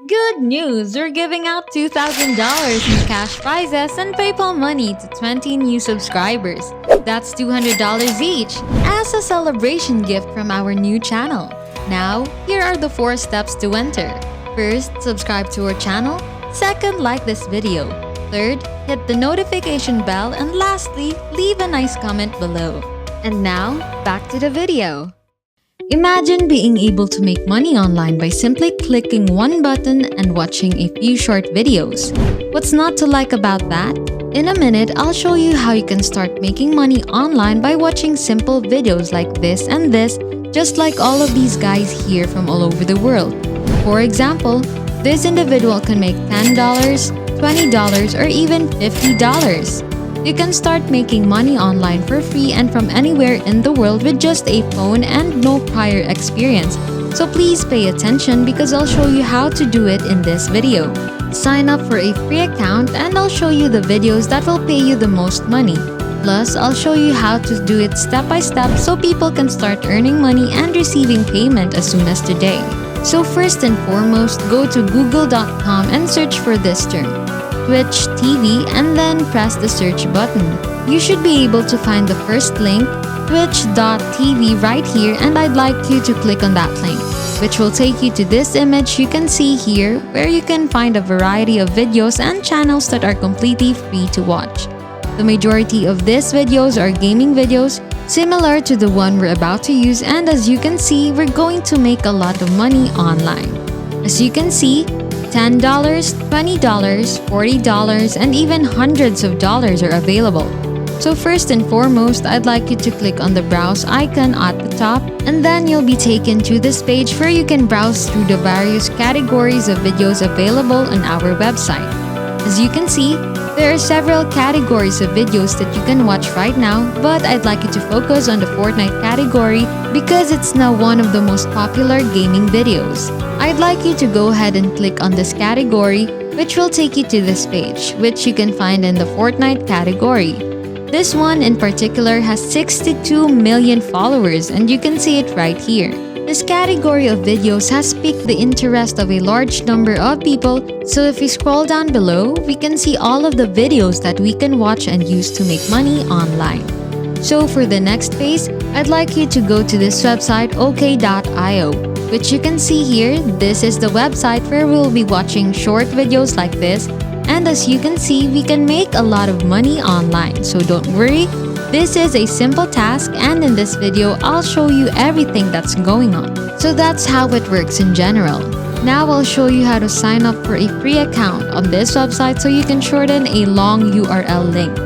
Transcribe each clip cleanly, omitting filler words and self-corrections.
Good news! We're giving out $2,000 in cash prizes and PayPal money to 20 new subscribers. That's $200 each as a celebration gift from our new channel. Now, here are the 4 steps to enter. First, subscribe to our channel. Second, like this video. Third, hit the notification bell. And lastly, leave a nice comment below. And now, back to the video. Imagine being able to make money online by simply clicking one button and watching a few short videos. What's not to like about that? In a minute, I'll show you how you can start making money online by watching simple videos like this and this, just like all of these guys here from all over the world. For example, this individual can make $10, $20, or even $50. You can start making money online for free and from anywhere in the world with just a phone and no prior experience. So please pay attention because I'll show you how to do it in this video. Sign up for a free account and I'll show you the videos that will pay you the most money. Plus, I'll show you how to do it step by step so people can start earning money and receiving payment as soon as today. So first and foremost, go to google.com and search for this term, Twitch TV, and then press the search button. You should be able to find the first link, twitch.tv, right here, and I'd like you to click on that link, which will take you to this image you can see here, where you can find a variety of videos and channels that are completely free to watch. The majority of these videos are gaming videos, similar to the one we're about to use, and as you can see, we're going to make a lot of money online. As you can see, $10, $20, $40, and even hundreds of dollars are available. So first and foremost, I'd like you to click on the browse icon at the top, and then you'll be taken to this page where you can browse through the various categories of videos available on our website. As you can see, there are several categories of videos that you can watch right now, but I'd like you to focus on the Fortnite category because it's now one of the most popular gaming videos. I'd like you to go ahead and click on this category, which will take you to this page, which you can find in the Fortnite category. This one in particular has 62 million followers, and you can see it right here. This category of videos has piqued the interest of a large number of people, so if we scroll down below, we can see all of the videos that we can watch and use to make money online. So for the next phase, I'd like you to go to this website, ok.io, which you can see here. This is the website where we'll be watching short videos like this, and as you can see, we can make a lot of money online, so don't worry. This is a simple task, and in this video, I'll show you everything that's going on. So that's how it works in general. Now I'll show you how to sign up for a free account on this website so you can shorten a long URL link.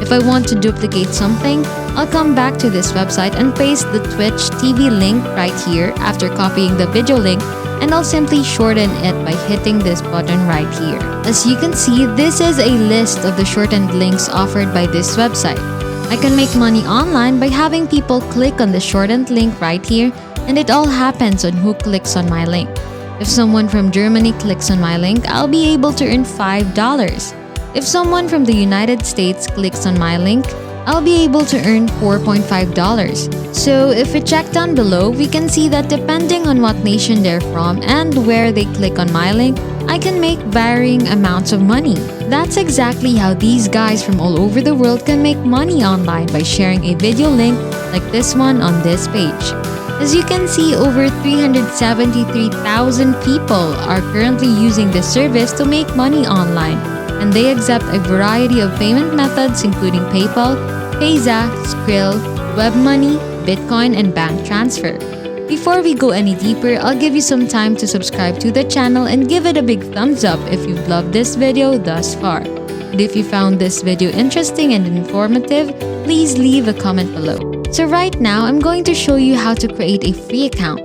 If I want to duplicate something, I'll come back to this website and paste the Twitch TV link right here after copying the video link, and I'll simply shorten it by hitting this button right here. As you can see, this is a list of the shortened links offered by this website. I can make money online by having people click on the shortened link right here, and it all happens on who clicks on my link. If someone from Germany clicks on my link, I'll be able to earn $5. If someone from the United States clicks on my link, I'll be able to earn $4.5. So if we check down below, we can see that depending on what nation they're from and where they click on my link, I can make varying amounts of money. That's exactly how these guys from all over the world can make money online by sharing a video link like this one on this page. As you can see, over 373,000 people are currently using this service to make money online, and they accept a variety of payment methods including PayPal, Payza, Skrill, WebMoney, Bitcoin, and bank transfer. Before we go any deeper, I'll give you some time to subscribe to the channel and give it a big thumbs up if you've loved this video thus far. And if you found this video interesting and informative, please leave a comment below. So right now, I'm going to show you how to create a free account.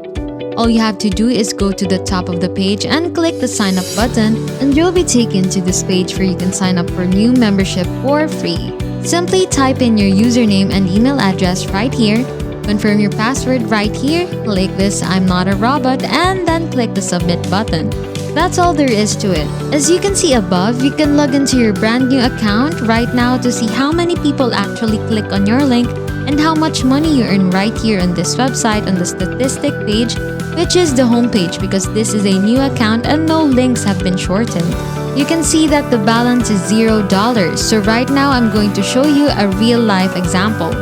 All you have to do is go to the top of the page and click the sign up button, and you'll be taken to this page where you can sign up for new membership for free. Simply type in your username and email address right here, confirm your password right here, click this I'm not a robot, and then click the submit button. That's all there is to it. As you can see above, you can log into your brand new account right now to see how many people actually click on your link and how much money you earn right here on this website on the statistic page, which is the homepage because this is a new account and no links have been shortened. You can see that the balance is $0, so right now I'm going to show you a real-life example.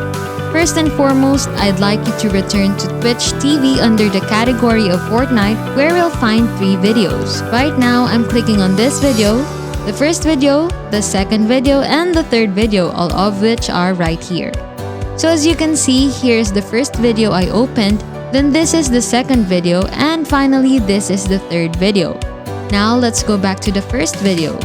First and foremost, I'd like you to return to Twitch TV under the category of Fortnite where we'll find 3 videos. Right now, I'm clicking on this video, the first video, the second video, and the third video, all of which are right here. So as you can see, here's the first video I opened, then this is the second video, and finally this is the third video. Now let's go back to the first video.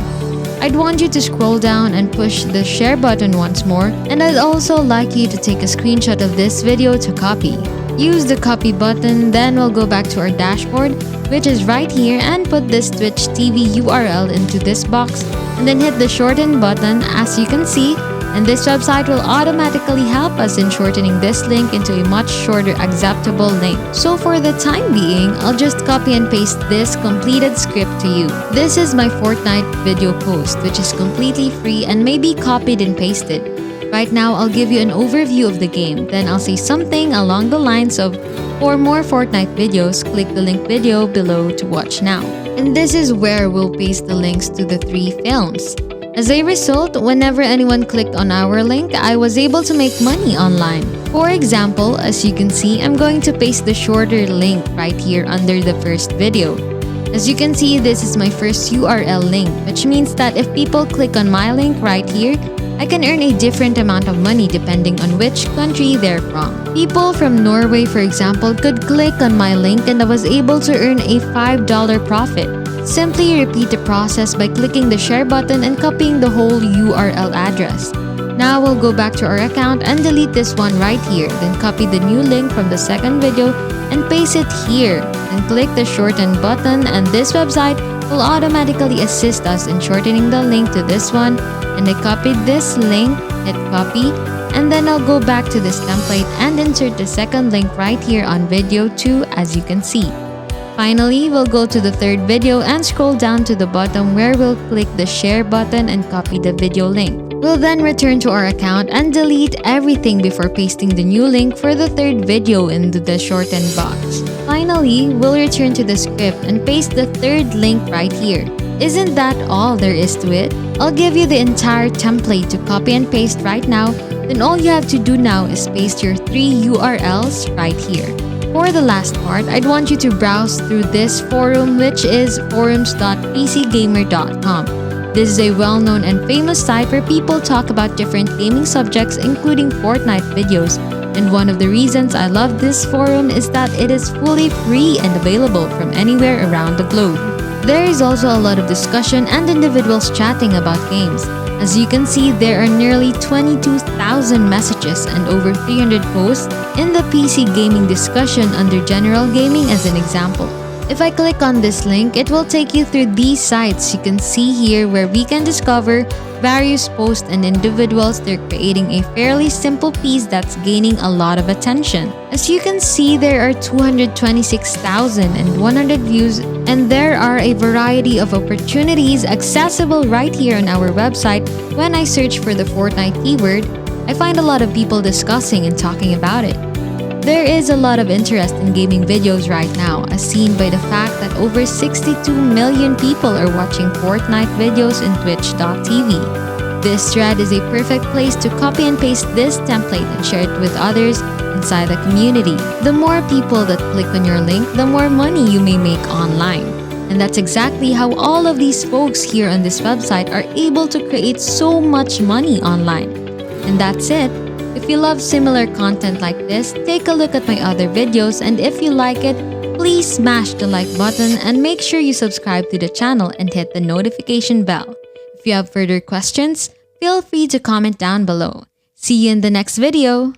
I'd want you to scroll down and push the share button once more, and I'd also like you to take a screenshot of this video to copy. Use the copy button, then we'll go back to our dashboard, which is right here, and put this Twitch TV URL into this box, and then hit the shorten button as you can see, and this website will automatically help us in shortening this link into a much shorter acceptable link. So for the time being, I'll just copy and paste this completed script to you. This is my Fortnite video post, which is completely free and may be copied and pasted. Right now, I'll give you an overview of the game, then I'll say something along the lines of, for more Fortnite videos, click the link video below to watch now. And this is where we'll paste the links to the 3 films. As a result, whenever anyone clicked on our link, I was able to make money online. For example, as you can see, I'm going to paste the shorter link right here under the first video. As you can see, this is my first URL link, which means that if people click on my link right here, I can earn a different amount of money depending on which country they're from. People from Norway, for example, could click on my link and I was able to earn a $5 profit. Simply repeat the process by clicking the share button and copying the whole URL address. Now we'll go back to our account and delete this one right here, then copy the new link from the second video and paste it here. Then click the shorten button and this website will automatically assist us in shortening the link to this one. And I copied this link, hit copy, and then I'll go back to this template and insert the second link right here on video 2 as you can see. Finally, we'll go to the third video and scroll down to the bottom where we'll click the share button and copy the video link. We'll then return to our account and delete everything before pasting the new link for the third video into the shortened box. Finally, we'll return to the script and paste the third link right here. Isn't that all there is to it? I'll give you the entire template to copy and paste right now, then all you have to do now is paste your 3 URLs right here. For the last part, I'd want you to browse through this forum, which is forums.pcgamer.com. This is a well-known and famous site where people talk about different gaming subjects including Fortnite videos, and one of the reasons I love this forum is that it is fully free and available from anywhere around the globe. There is also a lot of discussion and individuals chatting about games. As you can see, there are nearly 22,000 messages and over 300 posts in the PC gaming discussion under General Gaming as an example. If I click on this link, it will take you through these sites you can see here where we can discover various posts and individuals. They're creating a fairly simple piece that's gaining a lot of attention. As you can see, there are 226,100 views and there are a variety of opportunities accessible right here on our website. When I search for the Fortnite keyword, I find a lot of people discussing and talking about it. There is a lot of interest in gaming videos right now, as seen by the fact that over 62 million people are watching Fortnite videos in Twitch.tv. This thread is a perfect place to copy and paste this template and share it with others inside the community. The more people that click on your link, the more money you may make online. And that's exactly how all of these folks here on this website are able to create so much money online. And that's it. If you love similar content like this, take a look at my other videos, and if you like it, please smash the like button and make sure you subscribe to the channel and hit the notification bell. If you have further questions, feel free to comment down below. See you in the next video!